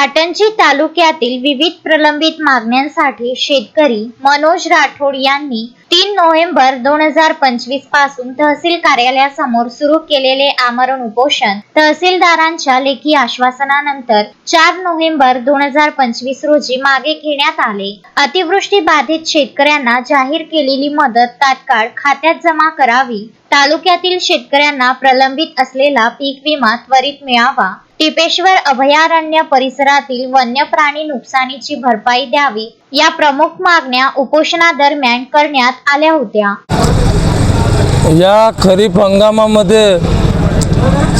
घाटंजी तालुक्यातील विविध प्रलंबित मागण्यांसाठी शेतकरी मनोज राठोड यांनी 3 नोव्हेंबर 2025 पासून तहसील कार्यालयासमोर सुरू केलेले आमरण उपोषण तहसीलदारांच्या लेखी आश्वासनानंतर 4 नोव्हेंबर 2025 रोजी मागे घेण्यात आले। अतिवृष्टी बाधित शेतकऱ्यांना जाहीर केलेली मदत तात्काळ खात्यात जमा करावी, तालुक्यातील शेतकऱ्यांना प्रलंबित असलेला पीक विमा त्वरित मिळावा, टिपेश्वर अभयारण्य परिसरातील वन्य प्राणी नुकसानीची भरपाई द्यावी, या प्रमुख मागण्या उपोषणादरम्यान करण्यात आल्या होत्या। या खरीप हंगामामध्ये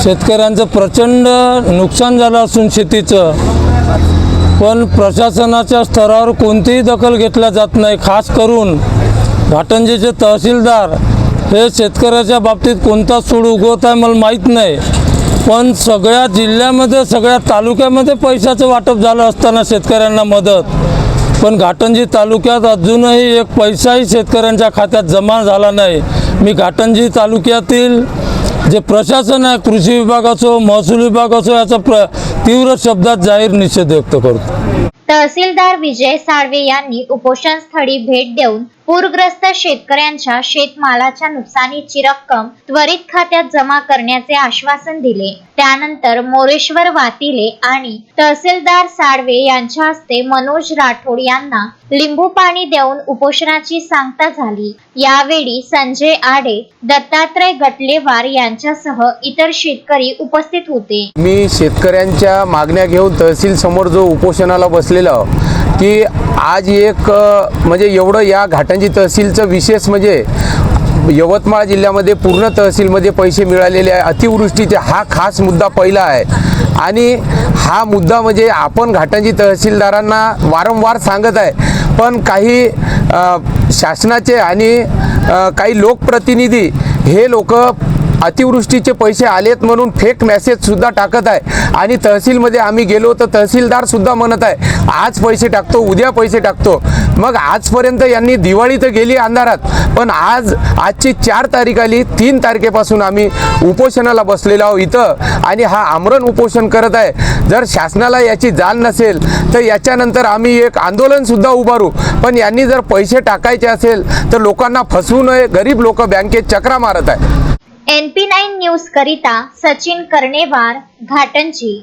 शेतकऱ्यांचं प्रचंड नुकसान झालं असून शेतीचं, पण प्रशासनाच्या स्तरावर कोणतीही दखल घेतल्या जात नाही। खास करून घाटंजीचे तहसीलदार हे शेतकऱ्याच्या बाबतीत कोणता सूड उगवत आहे मला माहीत नाही, पण सगळ्या जिल्ह्यामध्ये सगळ्या तालुक्यामध्ये पैशाचं वाटप झालं असताना शेतकऱ्यांना मदत, पण घाटंजी तालुक्यात अजूनही एक पैसाही शेतकऱ्यांच्या खात्यात जमा झाला नाही। मी घाटंजी तालुक्यातील जे प्रशासन आहे, कृषी विभाग असो, महसूल विभाग असो, याचा तीव्र शब्दात जाहीर निषेध व्यक्त करतो। तहसीलदार विजय साळवे यांनी उपोषण स्थळी भेट देऊन पूरग्रस्त शेतकऱ्यांच्या शेतमालाच्या नुकसानीची रक्कम त्वरित खात्यात जमा करण्याचे आश्वासन दिले। त्यानंतर मोरेश्वर वातिले आणि तहसीलदार साळवे यांच्या हस्ते मनोज राठोड यांना लिंबू पाणी देऊन उपोषणाची सांगता झाली। यावेळी संजय आडे, दत्तात्रय गटलेवार यांच्यासह इतर शेतकरी उपस्थित होते। मी शेतकऱ्यांच्या मागण्या घेऊन तहसील समोर जो उपोषणाला बसलेलो की आज एक म्हणजे एवढं या घाटंजी तहसीलचं विशेष म्हणजे यवतमाळ जिल्ह्यामध्ये पूर्ण तहसीलमध्ये पैसे मिळालेले आहे। अतिवृष्टीचे हा खास मुद्दा पहिला आहे आणि हा मुद्दा म्हणजे आपण घाटंजी तहसीलदारांना वारंवार सांगत आहे, पण काही शासनाचे आणि काही लोकप्रतिनिधी हे लोक अतिवृष्टीचे पैसे आलेत म्हणून फेक मेसेज सुद्धा टाकत आहे आणि तहसीलमध्ये आम्ही गेलो तर तहसीलदार सुद्धा म्हणत आहे आज पैसे टाकतो, उद्या पैसे टाकतो। मग आजपर्यंत यांनी दिवाळी तर गेली अंधारात, पण आजची 4 तारीख आली, 3 तारखेपासून आम्ही उपोषणाला बसलेलो आहोत इथं आणि हा आमरण उपोषण करत आहे। जर शासनाला याची जाण नसेल तर याच्यानंतर आम्ही एक आंदोलन सुद्धा उभारू, पण यांनी जर पैसे टाकायचे असेल तर लोकांना फसवू नये। गरीब लोक बँकेत चक्रा मारत आहे। NP9 न्यूज करिता सचिन कर्णेवार, घाटंजी।